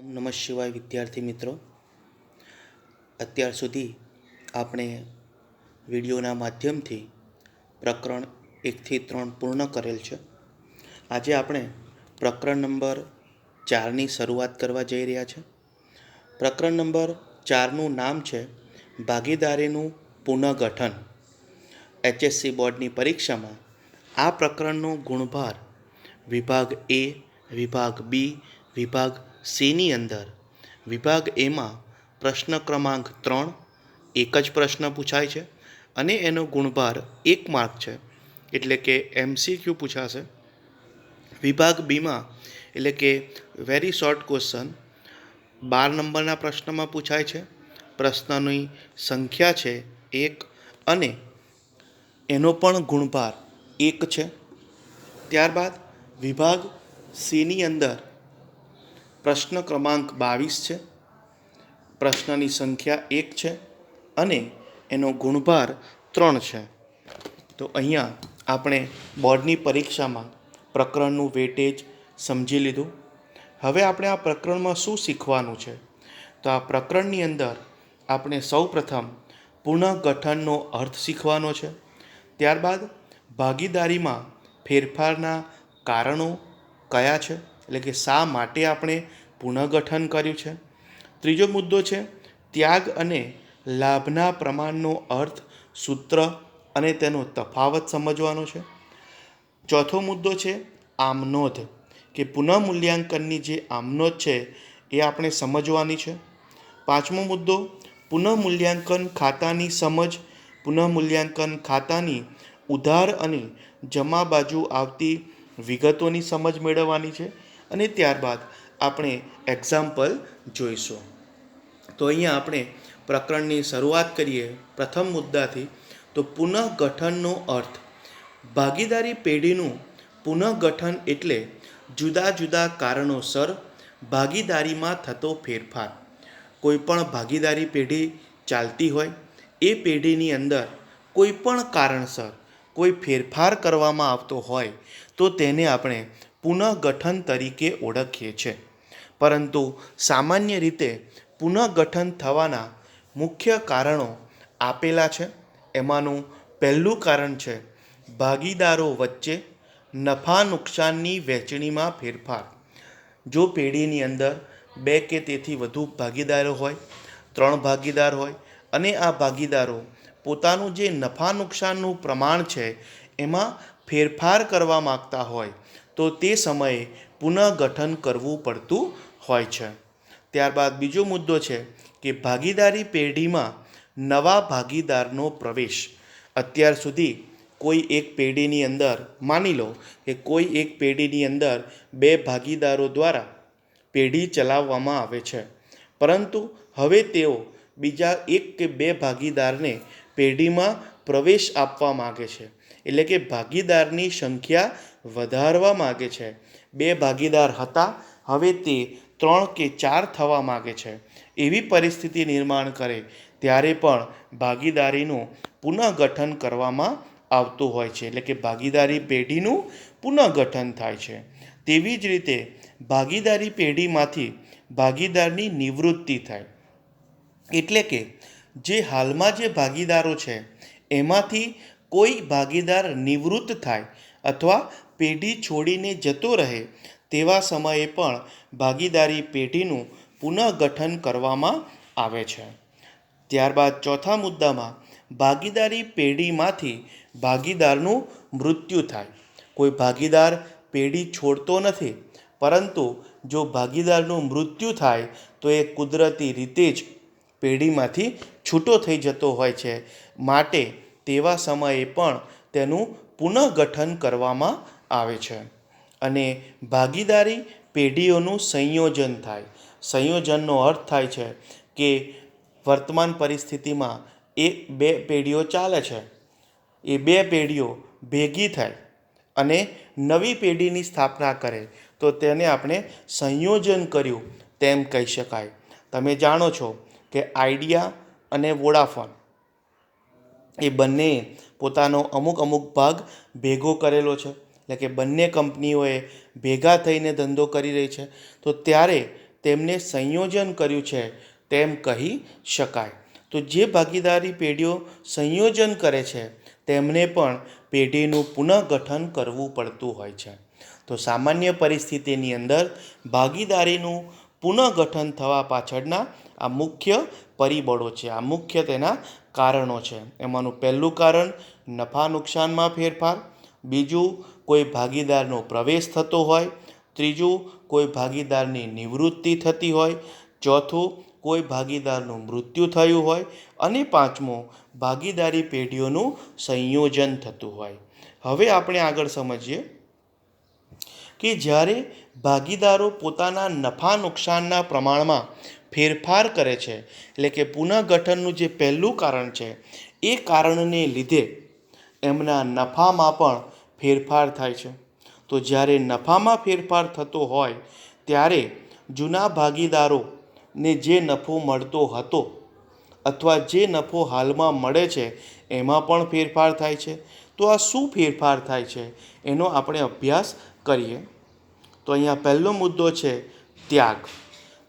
ઓમ નમઃ શિવાય વિદ્યાર્થી મિત્રો, અત્યાર સુધી આપણે વિડીયોના માધ્યમથી પ્રકરણ 1 થી 3 પૂર્ણ કરેલ છે. આજે આપણે પ્રકરણ નંબર 4ની શરૂઆત કરવા જઈ રહ્યા છે. પ્રકરણ નંબર 4નું નામ છે ભાગીદારીનું પુનઃગઠન. HSC બોર્ડની પરીક્ષામાં આ પ્રકરણનો ગુણભાર વિભાગ એ, વિભાગ બી, વિભાગ સીની અંદર વિભાગ એમાં પ્રશ્ન ક્રમાંક 3 એક જ પ્રશ્ન પૂછાય છે અને એનો ગુણભાર 1 માર્ક છે, એટલે કે MCQ પૂછાશે. વિભાગ બીમાં એટલે કે વેરી શોર્ટ ક્વેશ્ચન 12 નંબરના પ્રશ્નમાં પૂછાય છે. પ્રશ્નની સંખ્યા છે 1 અને એનો પણ ગુણભાર 1 છે. ત્યારબાદ વિભાગ સીની અંદર પ્રશ્ન ક્રમાંક 22 છે, પ્રશ્નની સંખ્યા 1 છે અને એનો ગુણભાર 3 છે. તો અહીંયા આપણે બોર્ડની પરીક્ષામાં પ્રકરણનું વેટેજ સમજી લીધું. હવે આપણે આ પ્રકરણમાં શું શીખવાનું છે? તો આ પ્રકરણની અંદર આપણે સૌપ્રથમ પુનઃગઠનનો અર્થ શીખવાનો છે. ત્યારબાદ ભાગીદારીમાં ફેરફારના કારણો કયા છે, એટલે કે શા માટે આપણે પુનઃગઠન કર્યું છે. ત્રીજો મુદ્દો છે ત્યાગ અને લાભના પ્રમાણનો અર્થ, સૂત્ર અને તેનો તફાવત સમજવાનો છે. ચોથો મુદ્દો છે આમનોંધ, કે પુનઃમૂલ્યાંકનની જે આમનોંધ છે એ આપણે સમજવાની છે. પાંચમો મુદ્દો પુનઃમૂલ્યાંકન ખાતાની સમજ, પુનઃમૂલ્યાંકન ખાતાની ઉધાર અને જમા બાજુ આવતી વિગતોની સમજ મેળવવાની છે અને ત્યારબાદ આપણે એક્ઝામ્પલ જોઈશું. તો અહીંયા આપણે પ્રકરણની શરૂઆત કરીએ પ્રથમ મુદ્દાથી. તો પુનઃગઠનનો અર્થ. ભાગીદારી પેઢીનું પુનઃગઠન એટલે જુદા જુદા કારણોસર ભાગીદારીમાં થતો ફેરફાર. કોઈ પણ ભાગીદારી પેઢી ચાલતી હોય, એ પેઢીની અંદર કોઈ પણ કારણસર કોઈ ફેરફાર કરવામાં આવતો હોય તો તેને આપણે પુનઃગઠન તરીકે ઓળખીએ છીએ. પરંતુ સામાન્ય રીતે પુનઃગઠન થવાના મુખ્ય કારણો આપેલા છે. એમાંનું પહેલું કારણ છે ભાગીદારો વચ્ચે નફા નુકસાનની વહેંચણીમાં ફેરફાર. જો પેઢીની અંદર 2 કે તેથી વધુ ભાગીદારો હોય, 3 ભાગીદાર હોય અને આ ભાગીદારો પોતાનું જે નફા નુકસાનનું પ્રમાણ છે એમાં ફેરફાર કરવા માગતા હોય તો તે સમયે પુનઃગઠન કરવું પડતું હોય છે. ત્યારબાદ બીજો મુદ્દો છે કે ભાગીદારી પેઢીમાં નવા ભાગીદારનો પ્રવેશ. અત્યાર સુધી કોઈ એક પેઢીની અંદર માની લો કે કોઈ એક પેઢીની અંદર 2 ભાગીદારો દ્વારા પેઢી ચલાવવામાં આવે છે, પરંતુ હવે તેઓ બીજા 1 કે 2 ભાગીદારને પેઢીમાં પ્રવેશ આપવા માગે છે, એટલે કે ભાગીદારની સંખ્યા વધારવા માગે છે. 2 ભાગીદાર હતા, હવે તે 3 કે 4 થવા માગે છે. એવી પરિસ્થિતિ નિર્માણ કરે ત્યારે પણ ભાગીદારીનું પુનઃગઠન કરવામાં આવતું હોય છે, એટલે કે ભાગીદારી પેઢીનું પુનઃગઠન થાય છે. તેવી જ રીતે ભાગીદારી પેઢીમાંથી ભાગીદારની નિવૃત્તિ થાય, એટલે કે જે હાલમાં જે ભાગીદારો છે એમાંથી કોઈ ભાગીદાર નિવૃત્ત થાય અથવા પેઢી છોડીને જતો રહે તેવા સમયે પણ ભાગીદારી પેઢીનું પુનઃગઠન કરવામાં આવે છે. ત્યારબાદ ચોથા મુદ્દામાં ભાગીદારી પેઢીમાંથી ભાગીદારનું મૃત્યુ થાય. કોઈ ભાગીદાર પેઢી છોડતો નથી, પરંતુ જો ભાગીદારનું મૃત્યુ થાય તો એ કુદરતી રીતે જ પેઢીમાંથી છૂટો થઈ જતો હોય છે, માટે તેવા સમયે પણ તેનું પુનઃગઠન કરવામાં આવે છે. અને ભાગીદારી પેઢીઓનું સંયોજન થાય. સંયોજનનો અર્થ થાય છે કે વર્તમાન પરિસ્થિતિમાં 2 પેઢીઓ ચાલે છે, એ 2 પેઢીઓ ભેગી થાય અને નવી પેઢીની સ્થાપના કરે તો તેને આપણે સંયોજન કર્યું તેમ કહી શકાય. તમે જાણો છો કે આઈડિયા અને વોડાફોન એ બંને પોતાનો અમુક ભાગ ભેગો કરેલો છે, એટલે કે બંને કંપનીઓએ ભેગા થઈને ધંધો કરી રહી છે. તો ત્યારે તેમને સંયોજન કર્યું છે તેમ કહી શકાય. તો જે ભાગીદારી પેઢીઓ સંયોજન કરે છે તેમને પણ પેઢીનું પુનઃગઠન કરવું પડતું હોય છે. તો સામાન્ય પરિસ્થિતિની અંદર ભાગીદારીનું પુનઃગઠન થવા પાછળના આ મુખ્ય પરિબળો છે, આ મુખ્ય તેના કારણો છે. એમાંનું પહેલું કારણ નફા નુકસાનમાં ફેરફાર, બીજું કોઈ ભાગીદારનો પ્રવેશ થતો હોય, ત્રીજું કોઈ ભાગીદારની નિવૃત્તિ થતી હોય, ચોથું કોઈ ભાગીદારનું મૃત્યુ થયું હોય, અને પાંચમું ભાગીદારી પેઢીઓનું સંયોજન થતું હોય. હવે આપણે આગળ સમજીએ કે જ્યારે ભાગીદારો પોતાના નફા નુકસાનના પ્રમાણમાં ફેરફાર કરે છે, એટલે કે પુનઃગઠનનું જે પહેલું કારણ છે એ કારણને લીધે એમના નફામાં પણ ફેરફાર થાય છે. તો જ્યારે નફામાં ફેરફાર થતો હોય ત્યારે જૂના ભાગીદારોને જે નફો મળતો હતો અથવા જે નફો હાલમાં મળે છે એમાં પણ ફેરફાર થાય છે. તો આ શું ફેરફાર થાય છે એનો આપણે અભ્યાસ કરીએ. તો અહીંયા પહેલો મુદ્દો છે ત્યાગ.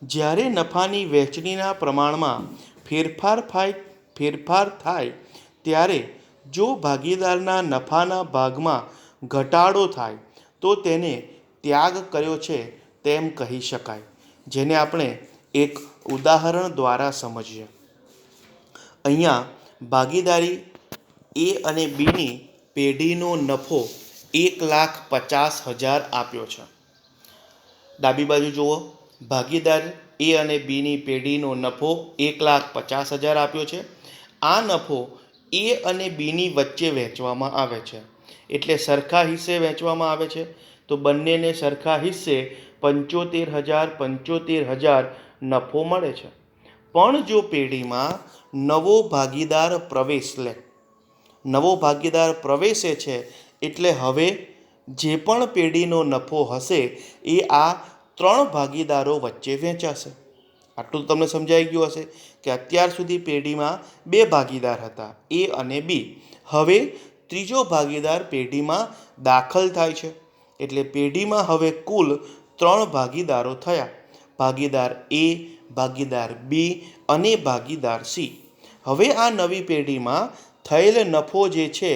જ્યારે નફાની વહેંચણીના પ્રમાણમાં ફેરફાર થાય ત્યારે જો ભાગીદારના નફાના ભાગમાં ઘટાડો થાય તો તેને ત્યાગ કર્યો છે તેમ કહી શકાય. જેને આપણે એક ઉદાહરણ દ્વારા સમજીએ. અહીંયા ભાગીદારી એ અને બીની પેઢીનો નફો 1,50,000 આપ્યો છે. ડાબી બાજુ જુઓ, ભાગીદાર એ અને બીની પેઢીનો નફો 1,50,000 આપ્યો છે. આ નફો એ અને બીની વચ્ચે વહેંચવામાં આવે છે, એટલે સરખા હિસ્સે વહેંચવામાં આવે છે. તો બંનેને સરખા હિસ્સે 75,000 નફો મળે છે. પણ જો પેઢીમાં નવો ભાગીદાર પ્રવેશે છે એટલે હવે જે પણ પેઢીનો નફો હશે એ આ 3 ભાગીદારો વચ્ચે વહેંચાશે. આટલું તમને સમજાઈ ગયું હશે કે અત્યાર સુધી પેઢીમાં 2 ભાગીદાર હતા, એ અને બી. હવે ત્રીજો ભાગીદાર પેઢીમાં દાખલ થાય છે, એટલે પેઢીમાં હવે કુલ 3 ભાગીદારો થયા. ભાગીદાર એ, ભાગીદાર બી અને ભાગીદાર સી. હવે આ નવી પેઢીમાં થયેલ નફો જે છે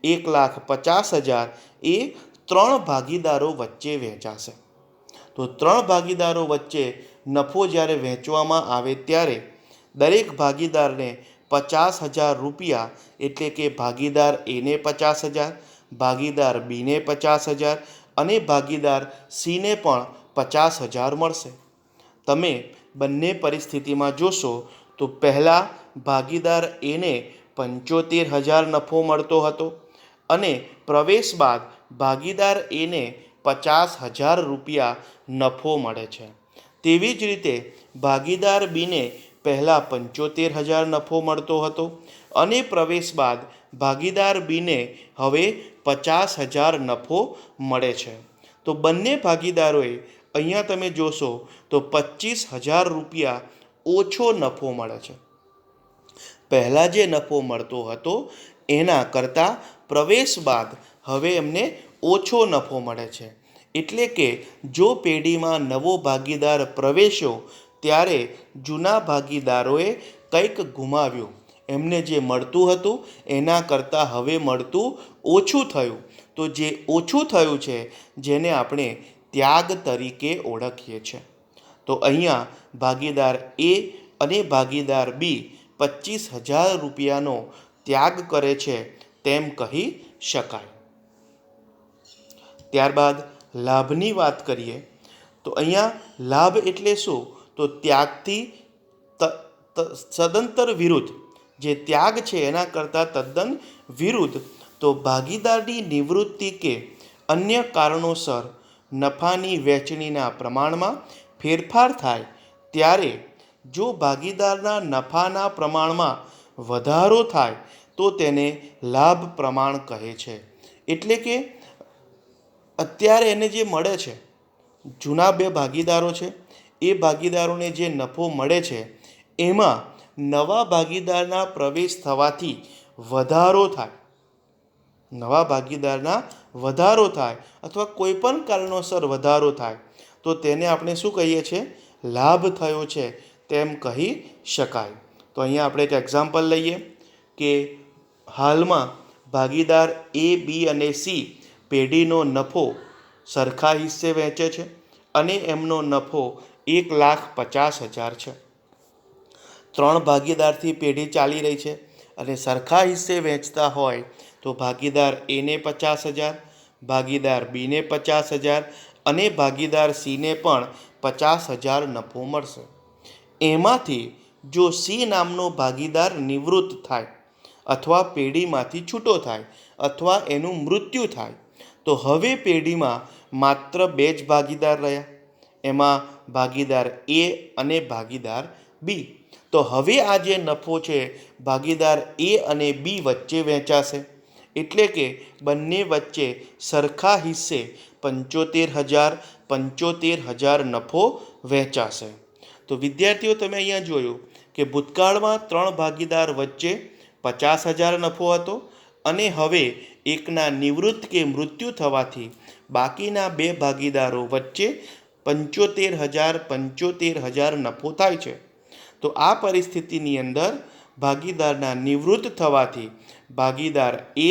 1,50,000 એ 3 ભાગીદારો વચ્ચે વહેંચાશે. તો 3 ભાગીદારો વચ્ચે નફો જ્યારે વહેંચવામાં આવે ત્યારે દરેક ભાગીદારને 50,000 રૂપિયા, એટલે કે ભાગીદાર એને 50,000, ભાગીદાર બીને 50,000 અને ભાગીદાર સીને પણ 50,000 મળશે. તમે બંને પરિસ્થિતિમાં જોશો તો પહેલાં ભાગીદાર એને 75,000 નફો મળતો હતો અને પ્રવેશ બાદ ભાગીદાર એને 50,000 રૂપિયા નફો મળે છે. તેવી જ રીતે ભાગીદાર બીને પહેલાં 75,000 નફો મળતો હતો અને પ્રવેશ બાદ ભાગીદાર બીને હવે 50,000 નફો મળે છે. તો બંને ભાગીદારોએ અહીંયા તમે જોશો તો 25,000 રૂપિયા ઓછો નફો મળે છે. પહેલાં જે નફો મળતો હતો એના કરતાં પ્રવેશ બાદ હવે એમને ઓછો નફો મળે છે. એટલે કે જો પેઢીમાં નવો ભાગીદાર પ્રવેશ્યો ત્યારે જૂના ભાગીદારોએ કંઈક ગુમાવ્યું. એમને જે મળતું હતું એના કરતાં હવે મળતું ઓછું થયું. તો જે ઓછું થયું છે જેને આપણે ત્યાગ તરીકે ઓળખીએ છીએ. તો અહીંયા ભાગીદાર એ અને ભાગીદાર બી 25,000 રૂપિયાનો ત્યાગ કરે છે તેમ કહી શકાય. ત્યારબાદ લાભની વાત કરીએ તો અહીંયા લાભ એટલે શું? તો ત્યાગથી સદંતર વિરુદ્ધ, જે ત્યાગ છે એના કરતાં તદ્દન વિરુદ્ધ. તો ભાગીદારની નિવૃત્તિ કે અન્ય કારણોસર નફાની વહેંચણીના પ્રમાણમાં ફેરફાર થાય ત્યારે જો ભાગીદારના નફાના પ્રમાણમાં વધારો થાય તો તેને લાભ પ્રમાણ કહે છે. એટલે કે અત્યારે એને જે મળે છે, જૂના 2 ભાગીદારો છે એ ભાગીદારોને જે નફો મળે છે એમાં નવા ભાગીદારના પ્રવેશ થવાથી વધારો થાય અથવા કોઈ પણ કારણોસર વધારો થાય તો તેને આપણે શું કહીએ છીએ? લાભ થયો છે તેમ કહી શકાય. તો અહીંયા આપણે એક એક્ઝામ્પલ લઈએ કે હાલમાં ભાગીદાર એ, બી અને સી પેઢીનો નફો સરખા હિસ્સે વહેંચે છે અને એમનો નફો 1,50,000 છે. 3 ભાગીદારથી પેઢી ચાલી રહી છે અને સરખા હિસ્સે વહેંચતા હોય તો ભાગીદાર એને 50,000, ભાગીદાર બીને 50,000 અને ભાગીદાર સીને પણ 50,000 નફો મળશે. એમાંથી જો સી નામનો ભાગીદાર નિવૃત્ત થાય અથવા પેઢીમાંથી છૂટો થાય અથવા એનું મૃત્યુ થાય તો હવે પેઢીમાં માત્ર 2 જ ભાગીદાર રહ્યા, એમાં ભાગીદાર એ અને ભાગીદાર બી. તો હવે આ જે નફો છે ભાગીદાર એ અને બી વચ્ચે વહેંચાશે, એટલે કે બંને વચ્ચે સરખા હિસ્સે 75,000 નફો વહેંચાશે. તો વિદ્યાર્થીઓ, તમે અહીંયા જોયું કે ભૂતકાળમાં 3 ભાગીદાર વચ્ચે 50,000 નફો હતો અને હવે એકના નિવૃત્ત કે મૃત્યુ થવાથી બાકીના 2 ભાગીદારો વચ્ચે 75,000 નફો થાય છે. તો આ પરિસ્થિતિની અંદર ભાગીદારના નિવૃત્ત થવાથી ભાગીદાર એ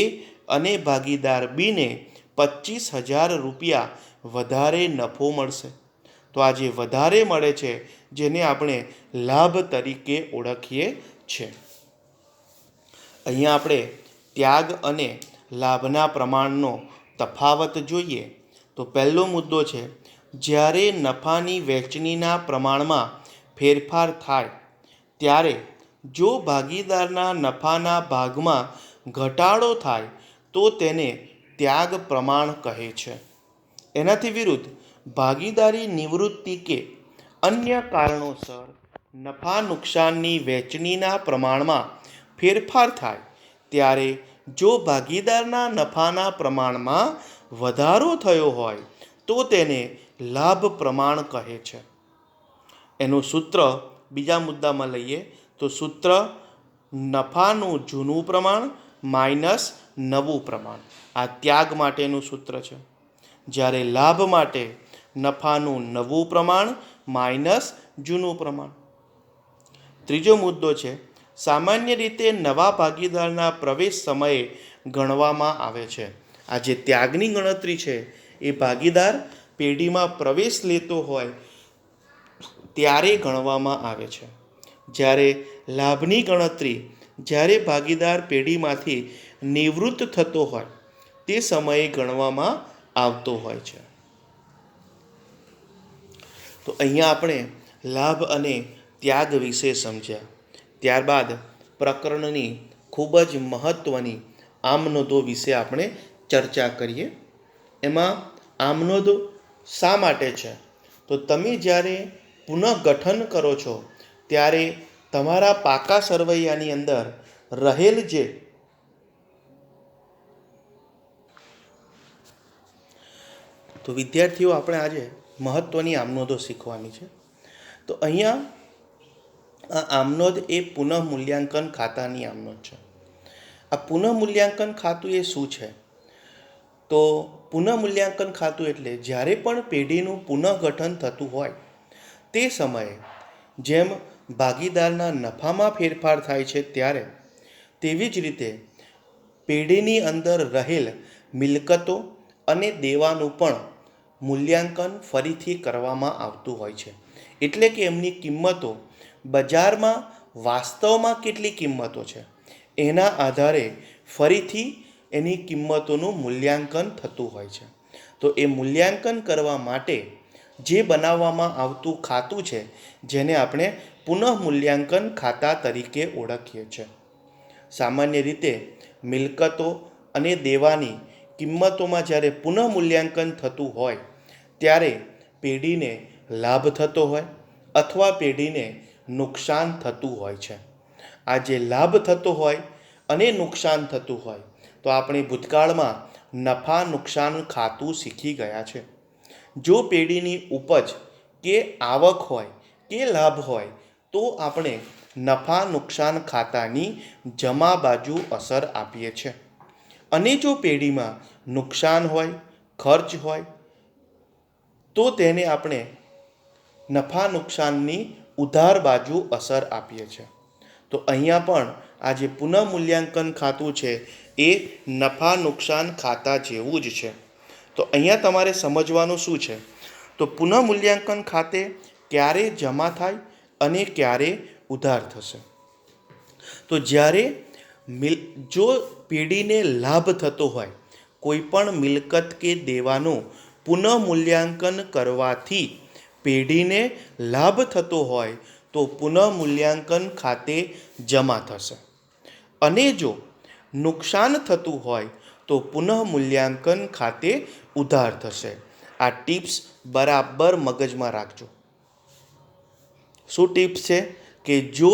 અને ભાગીદાર બીને 25,000 રૂપિયા વધારે નફો મળશે. તો આ જે વધારે મળે છે જેને આપણે લાભ તરીકે ઓળખીએ છીએ. અહીંયા આપણે ત્યાગ અને લાભના પ્રમાણનો તફાવત જોઈએ તો પહેલો મુદ્દો છે, જ્યારે નફાની વહેંચણીના પ્રમાણમાં ફેરફાર થાય ત્યારે જો ભાગીદારના નફાના ભાગમાં ઘટાડો થાય તો તેને ત્યાગ પ્રમાણ કહે છે. એનાથી વિરુદ્ધ ભાગીદારી નિવૃત્તિ કે અન્ય કારણોસર નફા નુકસાનની વહેંચણીના પ્રમાણમાં ફેરફાર થાય ત્યારે જો ભાગીદારના નફાના પ્રમાણમાં વધારો થયો હોય તો તેને લાભ પ્રમાણ કહે છે. એનું સૂત્ર બીજા મુદ્દામાં લઈએ તો સૂત્ર નફાનું જૂનું પ્રમાણ માઇનસ નવું પ્રમાણ. આ ત્યાગ માટેનું સૂત્ર છે. જ્યારે લાભ માટે નફાનું નવું પ્રમાણ માઇનસ જૂનું પ્રમાણ. ત્રીજો મુદ્દો છે, સામાન્ય રીતે નવા ભાગીદારના પ્રવેશ સમયે ગણવામાં આવે છે. આ જે ત્યાગની ગણતરી છે એ ભાગીદાર પેઢીમાં પ્રવેશ લેતો હોય ત્યારે ગણવામાં આવે છે. જ્યારે લાભની ગણતરી જ્યારે ભાગીદાર પેઢીમાંથી નિવૃત્ત થતો હોય તે સમયે ગણવામાં આવતો હોય છે. તો અહીંયા આપણે લાભ અને ત્યાગ વિશે સમજ્યા. ત્યારબાદ પ્રકરણની ખૂબ જ મહત્ત્વની આમનોંધો વિશે આપણે ચર્ચા કરીએ. એમાં આમનોંધો શા માટે છે? તો તમે જ્યારે પુનઃગઠન કરો છો ત્યારે તમારા પાકા સરવૈયાની અંદર રહેલ જે તો વિદ્યાર્થીઓ, આપણે આજે મહત્ત્વની આમનોંધો શીખવાની છે. તો અહીંયા આ આમનોંધ એ પુનઃમૂલ્યાંકન ખાતાની આમનોંધ છે. આ પુનઃમૂલ્યાંકન ખાતું એ શું છે? તો પુનઃમૂલ્યાંકન ખાતું એટલે જ્યારે પણ પેઢીનું પુનઃગઠન થતું હોય તે સમયે જેમ ભાગીદારના નફામાં ફેરફાર થાય છે ત્યારે તેવી જ રીતે પેઢીની અંદર રહેલ મિલકતો અને દેવાનું પણ મૂલ્યાંકન ફરીથી કરવામાં આવતું હોય છે. એટલે કે એમની કિંમતો બજારમાં વાસ્તવમાં કેટલી કિંમતો છે એના આધારે ફરીથી એની કિંમતોનું મૂલ્યાંકન થતું હોય છે. તો એ મૂલ્યાંકન કરવા માટે જે બનાવવામાં આવતું ખાતું છે જેને આપણે પુનઃમૂલ્યાંકન ખાતા તરીકે ઓળખીએ છીએ. સામાન્ય રીતે મિલકતો અને દેવાની કિંમતોમાં જ્યારે પુનઃમૂલ્યાંકન થતું હોય ત્યારે પેઢીને લાભ થતો હોય અથવા પેઢીને નુકસાન થતું હોય છે. આ જે લાભ થતો હોય અને નુકસાન થતું હોય તો આપણે ભૂતકાળમાં નફા નુકસાન ખાતું શીખી ગયા છે. જો પેઢીની ઉપજ કે આવક હોય કે લાભ હોય તો આપણે નફા નુકસાન ખાતાની જમા બાજુ અસર આપીએ છીએ. અને જો પેઢીમાં નુકસાન હોય, ખર્ચ હોય તો તેને આપણે નફા નુકસાનની ઉધાર બાજુ અસર આપીએ છીએ. તો અહીંયા પણ આ જે પુનઃમૂલ્યાંકન ખાતું છે એ નફા નુકસાન ખાતા જેવું જ છે. તો અહીંયા તમારે સમજવાનું શું છે, તો પુનઃમૂલ્યાંકન ખાતે ક્યારે જમા થાય અને ક્યારે ઉધાર થશે. તો જ્યારે જો પેઢીને લાભ થતો હોય, કોઈ પણ મિલકત કે દેવાનું પુનઃમૂલ્યાંકન કરવાથી પેઢીને લાભ થતો હોય તો પુનઃમૂલ્યાંકન ખાતે જમા થશે. અને જો નુકસાન થતું હોય તો પુનઃમૂલ્યાંકન ખાતે ઉધાર થશે. આ ટિપ્સ બરાબર મગજમાં રાખજો. શું ટિપ્સ છે કે જો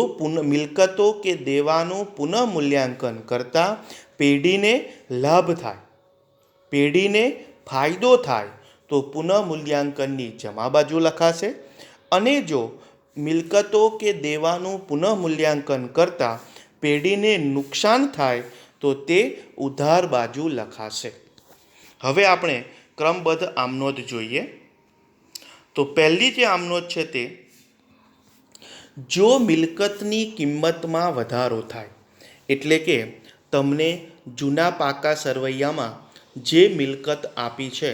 મિલકતો કે દેવાનું પુનઃમૂલ્યાંકન કરતાં પેઢીને લાભ થાય, પેઢીને ફાયદો થાય તો પુનઃમૂલ્યાંકનની જમા બાજુ લખાશે. અને જો મિલકતો કે દેવાનું પુનઃમૂલ્યાંકન કરતાં પેઢીને નુકસાન થાય તો તે ઉધાર બાજુ લખાશે. હવે આપણે ક્રમબદ્ધ આમનોંધ જોઈએ. તો પહેલી જે આમનોંધ છે તે, જો મિલકતની કિંમતમાં વધારો થાય, એટલે કે તમને જૂના પાકા સરવૈયામાં જે મિલકત આપી છે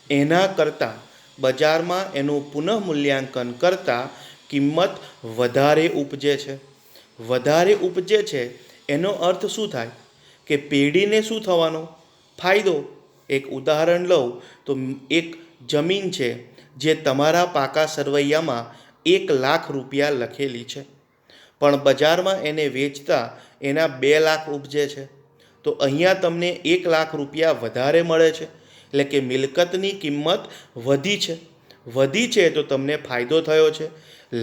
એના કરતાં બજારમાં એનું પુનઃમૂલ્યાંકન કરતાં કિંમત વધારે ઉપજે છે. વધારે ઉપજે છે એનો અર્થ શું થાય કે પેઢીને શું થવાનો ફાયદો. એક ઉદાહરણ લઉં તો એક જમીન છે જે તમારા પાકા સરવૈયામાં 1 લાખ રૂપિયા લખેલી છે, પણ બજારમાં એને વેચતા એના 2 લાખ ઉપજે છે. તો અહીંયા તમને 1 લાખ રૂપિયા વધારે મળે છે, એટલે કે મિલકતની કિંમત વધી છે. વધી છે તો તમને ફાયદો થયો છે,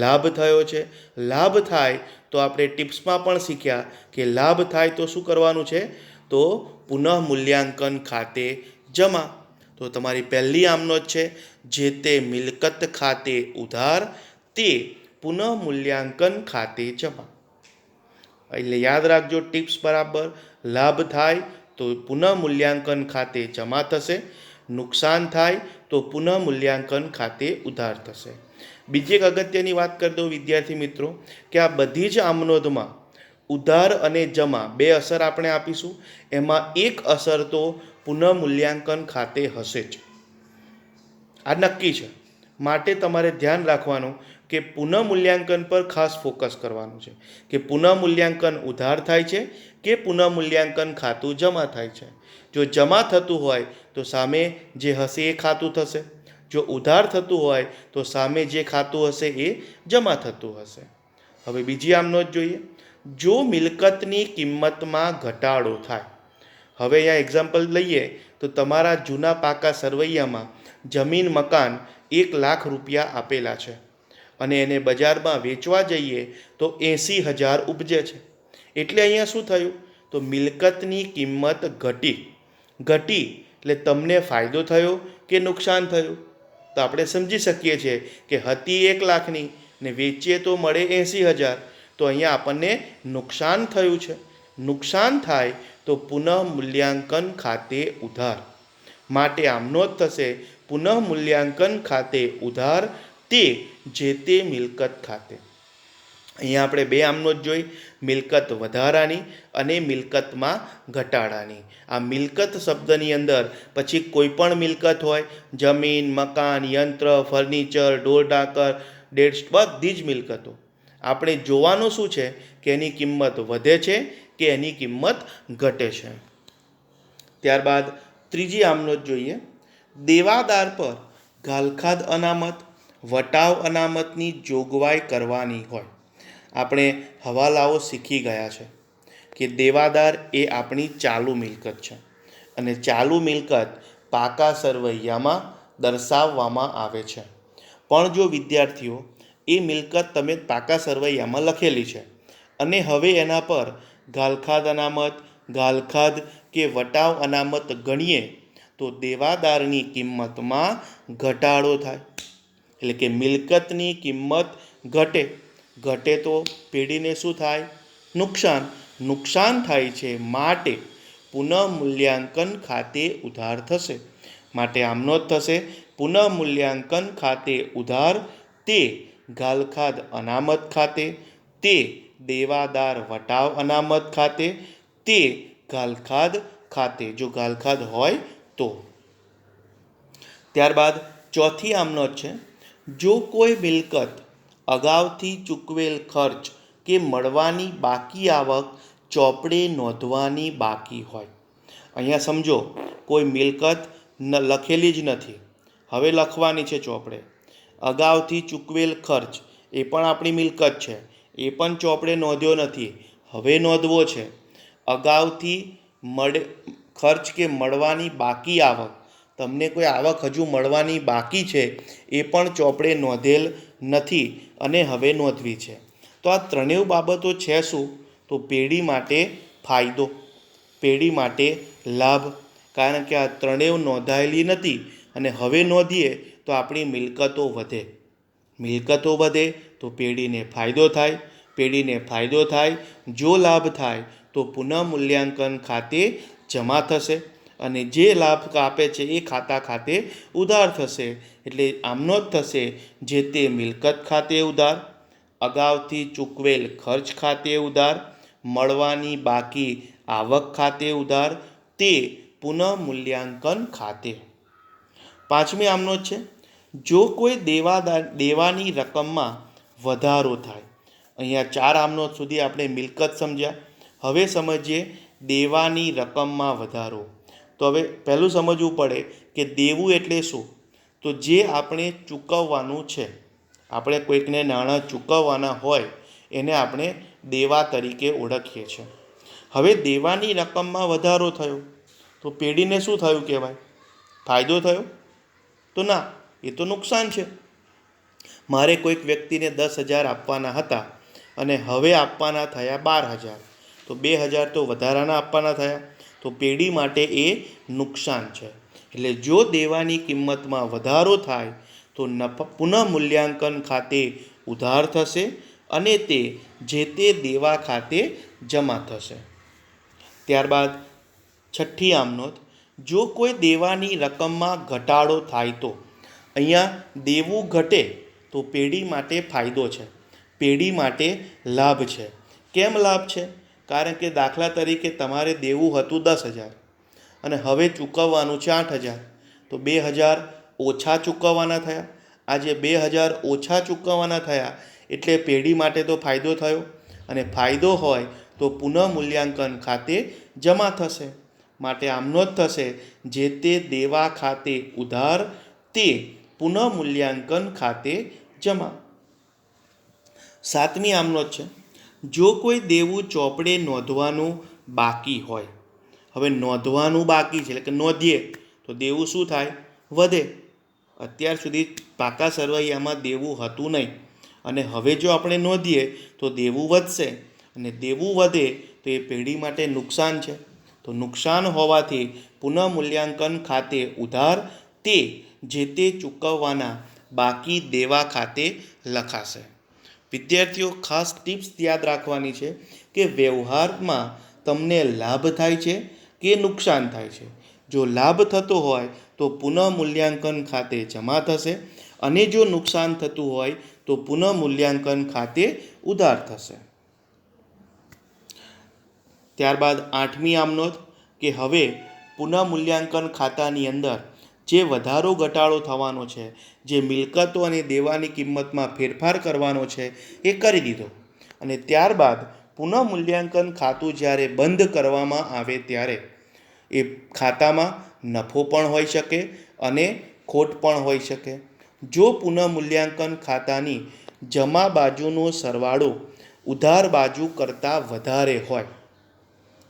લાભ થયો છે. લાભ થાય તો આપણે ટિપ્સમાં પણ શીખ્યા કે લાભ થાય તો શું કરવાનું છે, તો પુનઃમૂલ્યાંકન ખાતે જમા. તો તમારી પહેલી આમનોંધ છે, જે તે મિલકત ખાતે ઉધાર તે પુનઃમૂલ્યાંકન ખાતે જમા. એટલે યાદ રાખજો ટિપ્સ બરાબર. લાભ થાય તો પુનઃમૂલ્યાંકન ખાતે જમા થશે, નુકસાન થાય તો પુનઃમૂલ્યાંકન ખાતે ઉધાર થશે. બીજી એક અગત્યની વાત કરી દઉં વિદ્યાર્થી મિત્રો, કે આ બધી જ આમનોંધમાં ઉધાર અને જમા 2 અસર આપણે આપીશું. એમાં એક અસર તો પુનઃમૂલ્યાંકન ખાતે હશે જ, આ નક્કી છે. માટે તમારે ધ્યાન રાખવાનું કે પુનઃમૂલ્યાંકન પર ખાસ ફોકસ કરવાનું છે કે પુનઃમૂલ્યાંકન ઉધાર થાય છે કે પુનઃમૂલ્યાંકન ખાતું જમા થાય છે. જો જમા થતું હોય તો સામે જે હશે એ ખાતું થશે, જો ઉધાર થતું હોય તો સામે જે ખાતું હશે એ જમા થતું હશે. હવે બીજી આમનોંધ જોઈએ. જો મિલકતની કિંમતમાં ઘટાડો થાય. હવે અહીંયા એક્ઝામ્પલ લઈએ તો તમારા જૂના પાકા સરવૈયામાં જમીન મકાન 1 લાખ રૂપિયા આપેલા છે અને એને બજારમાં વેચવા જઈએ તો 80,000 ઉપજે છે. એટલે અહીંયા શું થયું, તો મિલકતની કિંમત ઘટી એટલે તમને ફાયદો થયો કે નુકસાન થયું. તો આપણે સમજી શકીએ છીએ કે હતી 1 લાખની ને વેચીએ તો મળે 80,000. તો અહીંયા આપણને નુકસાન થયું છે. નુકસાન થાય તો પુનઃમૂલ્યાંકન ખાતે ઉધાર. માટે આમનોંધ થશે પુનઃમૂલ્યાંકન ખાતે ઉધાર તે જે તે મિલકત ખાતે. અહીંયા આપણે 2 આમનોંધ જોઈ, મિલકત વધારાની અને મિલકતમાં ઘટાડાની. આ મિલકત શબ્દની અંદર પછી કોઈ પણ મિલકત હોય, જમીન, મકાન, યંત્ર, ફર્નિચર, ઢોર ઢાંકર, બધી જ મિલકતો. આપણે જોવાનું શું છે કે એની કિંમત વધે છે કે એની કિંમત ઘટે છે. ત્યારબાદ ત્રીજી આમનોંધ જોઈએ. દેવાદાર પર ગાલખાદ અનામત, વટાવ અનામતની જોગવાઈ કરવાની હોય. આપણે હવાલાઓ શીખી ગયા છે કે દેવાદાર એ આપણી ચાલુ મિલકત છે અને ચાલુ મિલકત પાકા સરવૈયામાં દર્શાવવામાં આવે છે. પણ જો વિદ્યાર્થીઓ એ મિલકત તમે પાકા સરવૈયામાં લખેલી છે અને હવે એના પર ગાલખાદ અનામત, ગાલખાદ કે વટાવ અનામત ગણીએ તો દેવાદારની કિંમતમાં ઘટાડો થાય. એટલે કે મિલકતની કિંમત ઘટે તો પેઢીને શું થાય, નુકસાન થાય છે. માટે પુનઃમૂલ્યાંકન ખાતે ઉધાર થશે. માટે આમનોંધ થશે પુનઃમૂલ્યાંકન ખાતે ઉધાર તે ગાલખાદ અનામત ખાતે, તે દેવાદાર વટાવ અનામત ખાતે, તે ગાલખાદ ખાતે, જો ગાલખાદ હોય તો. ત્યારબાદ ચોથી આમનોંધ છે, જો કોઈ મિલકત અગાઉથી ચૂકવેલ ખર્ચ કે મળવાની બાકી આવક ચોપડે નોંધવાની બાકી હોય. અહીંયા સમજો કોઈ મિલકત લખેલી જ નથી, હવે લખવાની છે ચોપડે. અગાઉથી ચૂકવેલ ખર્ચ એ પણ આપણી મિલકત છે, એ પણ ચોપડે નોંધ્યો નથી, હવે નોંધવો છે. અગાઉથી ખર્ચ કે મળવાની બાકી આવક, તમને કોઈ આવક હજુ મળવાની બાકી છે એ પણ ચોપડે નોંધેલ નથી અને હવે નોંધવી છે. તો આ ત્રણેય બાબતો છે શું? તો પેઢી માટે ફાયદો, પેઢી માટે લાભ, કારણ કે આ ત્રણેય નોંધાયેલી નથી અને હવે નોંધીએ તો આપણી મિલકતો વધે. મિલકતો વધે તો પેઢીને ફાયદો થાય, પેઢીને ફાયદો થાય જો લાભ થાય તો પુનઃમૂલ્યાંકન ખાતે જમા થશે અને જે લાભ આપે છે એ ખાતા ખાતે ઉધાર થશે. એટલે આમનો જ થશે, જે તે મિલકત ખાતે ઉધાર, અગાઉથી ચૂકવેલ ખર્ચ ખાતે ઉધાર, મળવાની બાકી આવક ખાતે ઉધાર, તે પુનઃમૂલ્યાંકન ખાતે. પાંચમી આમનોંધ છે, જો કોઈ દેવાની રકમમાં વધારો થાય. અહીંયા 4 આમનોંધ સુધી આપણે મિલકત સમજ્યા. હવે સમજીએ દેવાની રકમમાં વધારો. તો હવે પહેલું સમજવું પડે કે દેવું એટલે શું? તો જે આપણે ચૂકવવાનું છે, આપણે કોઈકને નાણાં ચૂકવવાના હોય એને આપણે દેવા તરીકે ઓળખીએ છીએ. હવે દેવાની રકમમાં વધારો થયો તો પેઢીને શું થયું કહેવાય? ફાયદો થયો? તો ના, એ તો નુકસાન છે. મારે કોઈક વ્યક્તિને 10,000 આપવાના હતા અને હવે આપવાના થયા 12,000, તો 2,000 તો વધારાના આપવાના થયા, તો પેઢી માટે એ નુકસાન છે. એટલે જો દેવાની કિંમતમાં વધારો થાય તો પુનઃમૂલ્યાંકન ખાતે ઉધાર થશે અને તે જે તે દેવા ખાતે જમા થશે. ત્યારબાદ છઠ્ઠી આમનોંધ, જો કોઈ દેવાની રકમમાં ઘટાડો થાય તો. અહીંયા દેવું ઘટે તો પેઢી માટે ફાયદો છે, પેઢી માટે લાભ છે. કેમ લાભ છે? કારણ કે દાખલા તરીકે તમારે દેવું હતું 10,000 અને હવે ચૂકવવાનું છે 8,000, તો 2,000 ઓછા ચૂકવવાના થયા. આજે 2,000 ઓછા ચૂકવવાના થયા એટલે પેઢી માટે તો ફાયદો થયો અને ફાયદો હોય તો પુનઃમૂલ્યાંકન ખાતે જમા થશે. માટે આમનો જ થશે, જે તે દેવા ખાતે ઉધાર, તે પુનઃમૂલ્યાંકન ખાતે જમા. સાતમી આમનોંધ છે, જો કોઈ દેવું ચોપડે નોંધવાનું બાકી હોય. હવે નોંધવાનું બાકી છે એટલે કે નોંધીએ તો દેવું શું થાય? વધે. અત્યાર સુધી પાકા સરવૈયામાં દેવું હતું નહીં અને હવે જો આપણે નોંધીએ તો દેવું વધશે અને દેવું વધે તો એ પેઢી માટે નુકસાન છે. તો નુકસાન હોવાથી પુનઃમૂલ્યાંકન ખાતે ઉધાર, તે જે તે ચૂકવવાના બાકી દેવા ખાતે લખાશે. વિદ્યાર્થીઓ, ખાસ ટિપ્સ યાદ રાખવાની છે કે વ્યવહારમાં તમને લાભ થાય છે કે નુકસાન થાય છે. જો લાભ થતો હોય તો પુનઃમૂલ્યાંકન ખાતે જમા થશે અને જો નુકસાન થતું હોય તો પુનઃમૂલ્યાંકન ખાતે ઉધાર થશે. ત્યારબાદ આઠમી આમનોંધ કે હવે પુનઃમૂલ્યાંકન ખાતાની અંદર જે વધારો ઘટાડો થવાનો છે, જે મિલકતો અને દેવાની કિંમતમાં ફેરફાર કરવાનો છે એ કરી દીધો અને ત્યારબાદ પુનઃમૂલ્યાંકન ખાતું જ્યારે બંધ કરવામાં આવે ત્યારે એ ખાતામાં નફો પણ હોઈ શકે અને ખોટ પણ હોઈ શકે. જો પુનઃમૂલ્યાંકન ખાતાની જમા બાજુનો સરવાળો ઉધાર બાજુ કરતાં વધારે હોય,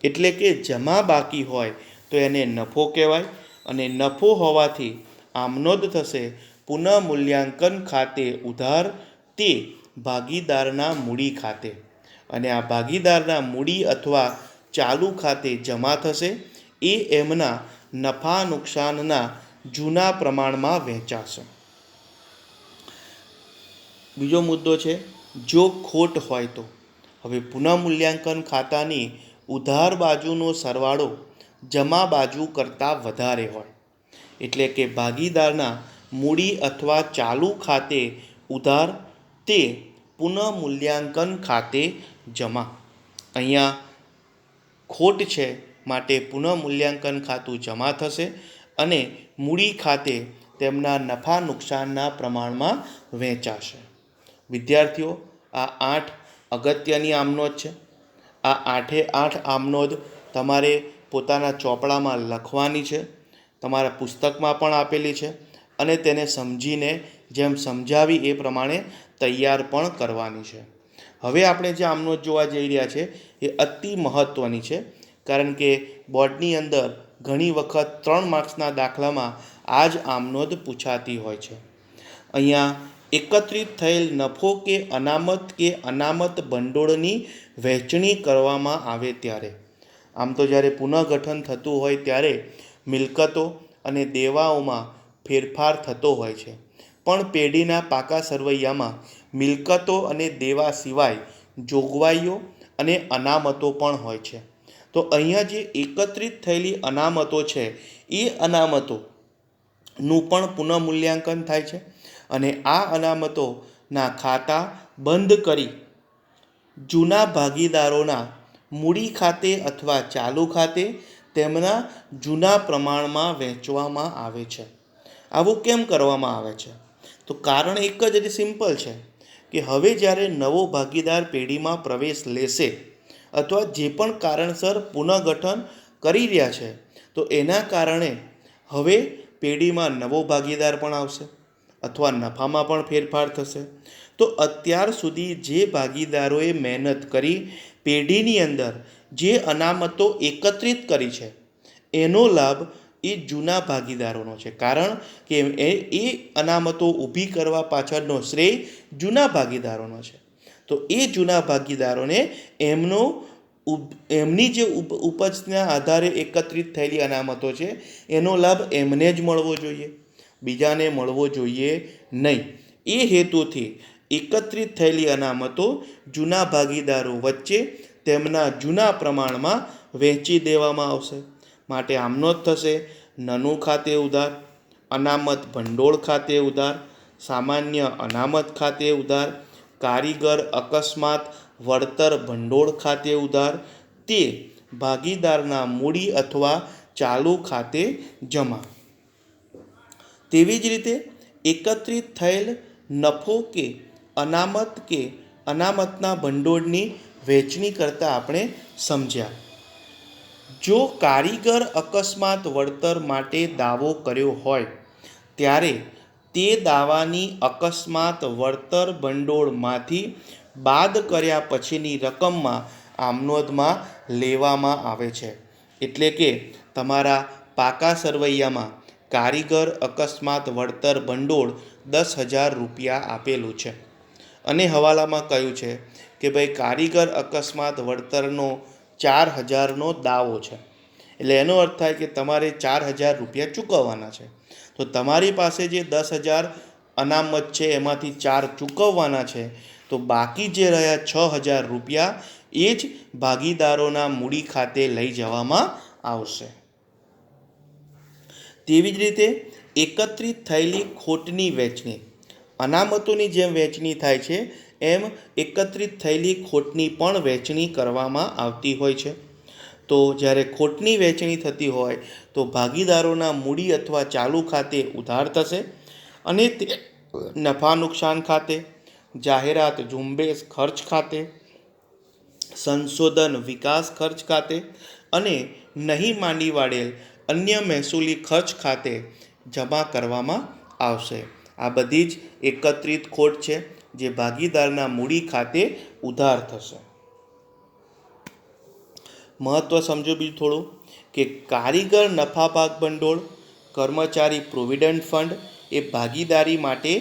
એટલે કે જમા બાકી હોય, તો એને નફો કહેવાય અને નફો હોવાથી આમનોંધ થશે, પુનઃમૂલ્યાંકન ખાતે ઉધાર, તે ભાગીદારના મૂડી ખાતે, અને આ ભાગીદારના મૂડી અથવા ચાલુ ખાતે જમા થશે. એ એમના નફા નુકસાનના જૂના પ્રમાણમાં વહેંચાશે. બીજો મુદ્દો છે, જો ખોટ હોય તો. હવે પુનઃમૂલ્યાંકન ખાતાની ઉધાર બાજુનો સરવાળો જમા બાજુ કરતાં વધારે હોય, એટલે કે ભાગીદારના મૂડી અથવા ચાલુ ખાતે ઉધાર તે પુનઃમૂલ્યાંકન ખાતે જમા. અહીંયા ખોટ છે માટે પુનઃમૂલ્યાંકન ખાતું જમા થશે અને મૂડી ખાતે તેમના નફા નુકસાનના પ્રમાણમાં વહેંચાશે. વિદ્યાર્થીઓ, આ 8 અગત્યની આમનોંધ છે. આ 8 આમનોંધ તમારે પોતાના ચોપડામાં લખવાની છે. તમારા પુસ્તકમાં પણ આપેલી છે અને તેને સમજીને જેમ સમજાવી એ પ્રમાણે તૈયાર પણ કરવાની છે. હવે આપણે જે આમનોંધ જોવા જઈ રહ્યા છે એ અતિ મહત્ત્વની છે, કારણ કે બોર્ડની અંદર ઘણી વખત 3 માર્ક્સના દાખલામાં આ જ આમનોંધ પૂછાતી હોય છે. અહીંયા એકત્રિત થયેલ નફો કે અનામત ભંડોળની વહેંચણી કરવામાં આવે ત્યારે, આમ તો જ્યારે પુનઃગઠન થતું હોય ત્યારે મિલકતો અને દેવાઓમાં ફેરફાર થતો હોય છે, પણ પેઢીના પાકા સરવૈયામાં મિલકતો અને દેવા સિવાય જોગવાઈઓ અને અનામતો પણ હોય છે. તો અહીંયા જે એકત્રિત થયેલી અનામતો છે એ અનામતોનું પણ પુનઃમૂલ્યાંકન થાય છે અને આ અનામતોના ખાતા બંધ કરી જૂના ભાગીદારોના મૂડી ખાતે અથવા ચાલુ ખાતે તેમના જૂના પ્રમાણમાં વહેંચવામાં આવે છે. આવું કેમ કરવામાં આવે છે? તો કારણ એક જ સિમ્પલ છે કે હવે જ્યારે નવો ભાગીદાર પેઢીમાં પ્રવેશ લેશે અથવા જે પણ કારણસર પુનઃગઠન કરી રહ્યા છે, તો એના કારણે હવે પેઢીમાં નવો ભાગીદાર પણ આવશે અથવા નફામાં પણ ફેરફાર થશે. તો અત્યાર સુધી જે ભાગીદારોએ મહેનત કરી પેઢીની અંદર જે અનામતો એકત્રિત કરી છે એનો લાભ એ જૂના ભાગીદારોનો છે, કારણ કે એ અનામતો ઊભી કરવા પાછળનો શ્રેય જૂના ભાગીદારોનો છે. તો એ જૂના ભાગીદારોને એમની જે ઉપજના આધારે એકત્રિત થયેલી અનામતો છે એનો લાભ એમને જ મળવો જોઈએ, બીજાને મળવો જોઈએ નહીં. એ હેતુથી એકત્રિત થયેલી અનામતો જૂના ભાગીદારો વચ્ચે તેમના જૂના પ્રમાણમાં વહેંચી દેવામાં આવશે. માટે આમનોંધ થશે: નનું ખાતે ઉધાર, અનામત ભંડોળ ખાતે ઉધાર, સામાન્ય અનામત ખાતે ઉધાર, કારીગર અકસ્માત વળતર ભંડોળ ખાતે ઉધાર, તે ભાગીદારના મૂડી અથવા ચાલુ ખાતે જમા. તેવી જ રીતે એકત્રિત થયેલ નફો કે અનામતના ભંડોળની વહેંચણી કરતાં આપણે સમજ્યા. જો કારીગર અકસ્માત વળતર માટે દાવો કર્યો હોય ત્યારે તે દાવાની અકસ્માત વળતર ભંડોળમાંથી બાદ કર્યા પછીની રકમમાં આમનોંધમાં લેવામાં આવે છે. એટલે કે તમારા પાકા સરવૈયામાં કારીગર અકસ્માત વળતર ભંડોળ 10,000 રૂપિયા આપેલું છે અને હવાલામાં કહ્યું છે કે ભાઈ કારીગર અકસ્માત વળતરનો 4,000નો દાવો છે, એટલે એનો અર્થ થાય કે તમારે 4,000 રૂપિયા ચૂકવવાના છે. તો તમારી પાસે જે 10,000 અનામત છે એમાંથી 4 ચૂકવવાના છે, તો બાકી જે રહ્યા 6,000 રૂપિયા એ જ ભાગીદારોના મૂડી ખાતે લઈ જવામાં આવશે. તેવી જ રીતે એકત્રિત થયેલી ખોટની વહેંચણી, અનામતોની જેમ વહેંચણી થાય છે એમ એકત્રિત થયેલી ખોટની પણ વહેંચણી કરવામાં આવતી હોય છે. તો જ્યારે ખોટની વહેંચણી થતી હોય તો ભાગીદારોના મૂડી અથવા ચાલુ ખાતે ઉધાર થશે અને તે નફા નુકસાન ખાતે, જાહેરાત ઝુંબેશ ખર્ચ ખાતે, સંશોધન વિકાસ ખર્ચ ખાતે અને નહીં માંડી વાળેલ અન્ય મહેસૂલી ખર્ચ ખાતે જમા કરવામાં આવશે. આ બધી જ એકત્રિત ખોટ છે જે ભાગીદારના મૂડી ખાતે ઉધાર થશે. મહત્ત્વ સમજો બીજું થોડું કે કારીગર નફા ભાગ ભંડોળ, કર્મચારી પ્રોવિડન્ટ ફંડ એ ભાગીદારી માટે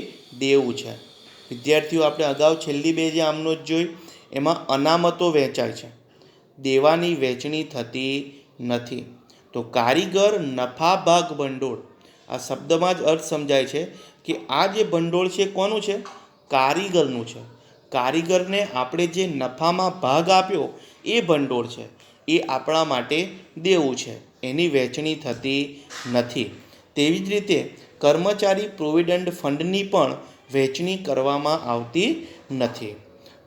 દેવું છે. વિદ્યાર્થીઓ, આપણે અગાઉ છેલ્લી 2 જે આમનોંધ જોઈ એમાં અનામતો વહેંચાય છે, દેવાની વહેંચણી થતી નથી. તો કારીગર નફા ભાગ ભંડોળ, આ શબ્દમાં જ અર્થ સમજાય છે કે આ જે ભંડોળ છે કોનું છે? કારીગરનું છે. કારીગરને આપણે જે નફામાં ભાગ આપ્યો એ ભંડોળ છે, એ આપણા માટે દેવું છે, એની વહેંચણી થતી નથી. તેવી જ રીતે કર્મચારી પ્રોવિડન્ટ ફંડની પણ વહેંચણી કરવામાં આવતી નથી.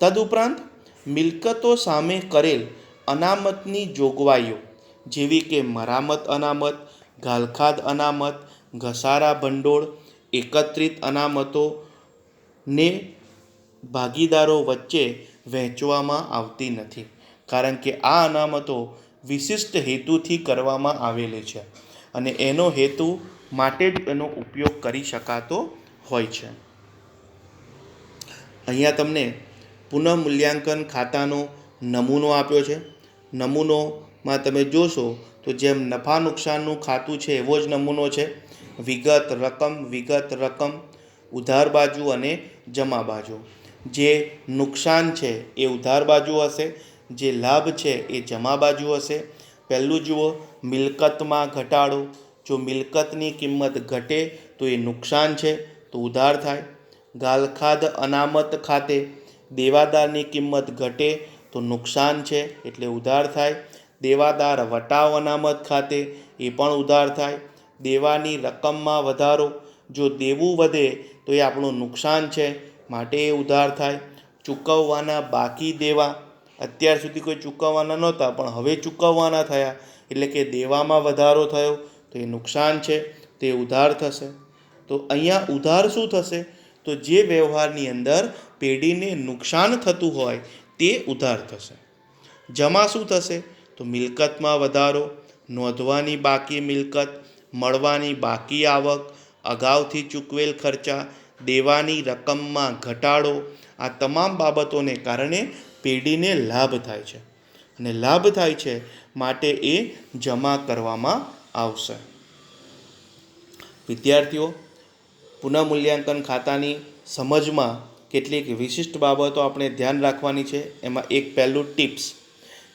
તદુપરાંત મિલકતો સામે કરેલ અનામતની જોગવાઈઓ જેવી કે મરામત અનામત, ઘાલખાદ અનામત, ઘસારા ભંડોળ, એકત્રિત અનામતોને ભાગીદારો વચ્ચે વહેંચવામાં આવતી નથી, કારણ કે આ અનામતો વિશિષ્ટ હેતુથી કરવામાં આવેલી છે અને એનો હેતુ માટે જ એનો ઉપયોગ કરી શકાતો હોય છે. અહીંયા તમને પુનઃમૂલ્યાંકન ખાતાનો નમૂનો આપ્યો છે. નમૂનોમાં તમે જોશો તો જેમ નફા નુકસાનનું ખાતું છે એવો જ નમૂનો છે. વિગત રકમ, ઉધાર બાજુ અને જમા બાજુ. જે નુકસાન છે એ ઉધાર બાજુ હશે, જે લાભ છે એ જમા બાજુ હશે. પહેલું જુઓ, મિલકતમાં ઘટાડો. જો મિલકતની કિંમત ઘટે તો એ નુકસાન છે, તો ઉધાર થાય. ઘાલખાદ અનામત ખાતે દેવાદારની કિંમત ઘટે તો નુકસાન છે, એટલે ઉધાર થાય. દેવાદાર વટાવ અનામત ખાતે એ પણ ઉધાર થાય. દેવાની રકમમાં વધારો, જો દેવું વધે તો એ આપણું નુકસાન છે, માટે એ ઉધાર થાય. ચૂકવવાના બાકી દેવા, અત્યાર સુધી કોઈ ચૂકવવાના નહોતા પણ હવે ચૂકવવાના થયા, એટલે કે દેવામાં વધારો થયો, તો એ નુકસાન છે, તે ઉધાર થશે. તો અહીંયા ઉધાર શું થશે? તો જે વ્યવહારની અંદર પેઢીને નુકસાન થતું હોય તે ઉધાર થશે. જમા શું થશે? તો મિલકતમાં વધારો, નોંધવાની બાકી મિલકત, મળવાની બાકી આવક, અગાઉથી ચૂકવેલ ખર્ચા, દેવાની રકમમાં ઘટાડો. આ તમામ બાબતોને કારણે પેઢીને લાભ થાય છે અને લાભ થાય છે માટે એ જમા કરવામાં આવશે. વિદ્યાર્થીઓ, પુનઃમૂલ્યાંકન ખાતાની સમજમાં કેટલીક વિશિષ્ટ બાબતો આપણે ધ્યાન રાખવાની છે. એમાં એક પહેલું ટિપ્સ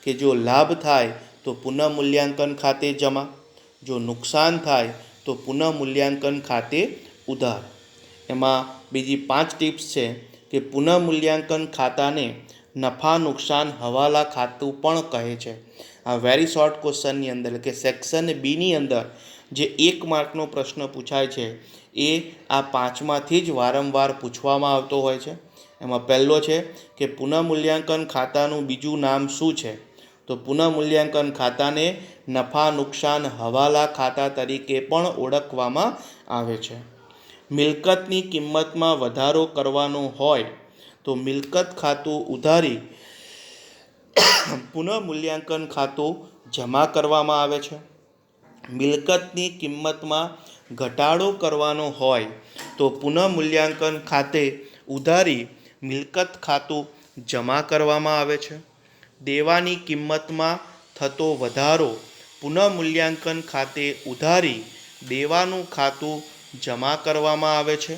કે જો લાભ થાય તો પુનઃમૂલ્યાંકન ખાતે જમા, જો નુકસાન થાય તો પુનઃમૂલ્યાંકન ખાતે ઉધાર. એમાં બીજી 5 ટિપ્સ છે કે પુનઃમૂલ્યાંકન ખાતાને નફા નુકસાન હવાલા ખાતું પણ કહે છે. આ વેરી શોર્ટ ક્વેશ્ચનની અંદર કે સેક્શન બીની અંદર જે 1 માર્કનો પ્રશ્ન પૂછાય છે એ આ 5માંથી જ વારંવાર પૂછવામાં આવતો હોય છે. એમાં પહેલો છે કે પુનઃમૂલ્યાંકન ખાતાનું બીજું નામ શું છે? તો પુનઃમૂલ્યાંકન ખાતાને નફા નુકસાન હવાલા ખાતા તરીકે પણ ઓળખવામાં આવે છે. મિલકતની કિંમતમાં વધારો કરવાનો હોય તો મિલકત ખાતું ઉધારી પુનઃમૂલ્યાંકન ખાતું જમા કરવામાં આવે છે. મિલકતની કિંમતમાં ઘટાડો કરવાનો હોય તો પુનઃમૂલ્યાંકન ખાતે ઉધારી મિલકત ખાતું જમા કરવામાં આવે છે. દેવાની કિંમતમાં થતો વધારો પુનઃમૂલ્યાંકન ખાતે ઉધારી દેવાનું ખાતું જમા કરવામાં આવે છે.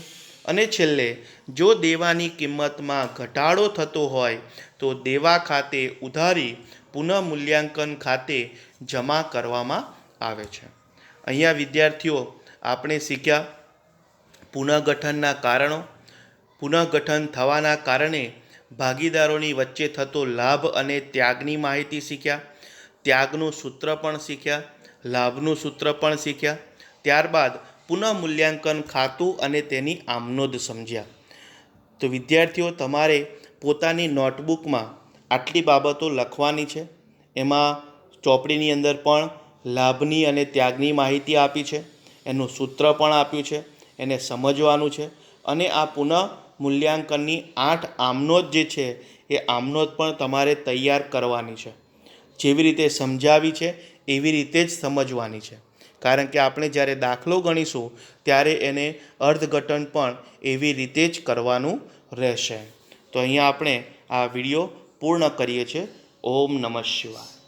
અને છેલ્લે જો દેવાની કિંમતમાં ઘટાડો થતો હોય તો દેવા ખાતે ઉધારી પુનઃમૂલ્યાંકન ખાતે જમા કરવામાં આવે છે. અહીંયા વિદ્યાર્થીઓ આપણે શીખ્યા પુનઃગઠનના કારણો, પુનઃગઠન થવાના કારણે ભાગીદારોની વચ્ચે થતો લાભ અને ત્યાગની માહિતી શીખ્યા, ત્યાગનું સૂત્ર પણ શીખ્યા, લાભનું સૂત્ર પણ શીખ્યા. ત્યારબાદ પુનઃમૂલ્યાંકન ખાતું અને તેની આમનોંધ સમજ્યા. તો વિદ્યાર્થીઓ, તમારે પોતાની નોટબુકમાં આટલી બાબતો લખવાની છે. એમાં ચોપડીની અંદર પણ લાભની અને ત્યાગની માહિતી આપી છે, એનું સૂત્ર પણ આપ્યું છે, એને સમજવાનું છે. અને આ પુનઃમૂલ્યાંકનની 8 આમનોંધ જે છે એ આમનોંધ પણ તમારે તૈયાર કરવાની છે. જેવી રીતે સમજાવી છે એવી રીતે જ સમજવાની છે, કારણ કે આપણે જ્યારે દાખલો ગણીશું ત્યારે એને અર્થઘટન પણ એવી રીતે જ કરવાનું રહેશે. તો અહીંયા આપણે આ વિડીયો પૂર્ણ કરીએ છીએ. ઓમ નમઃ શિવાય.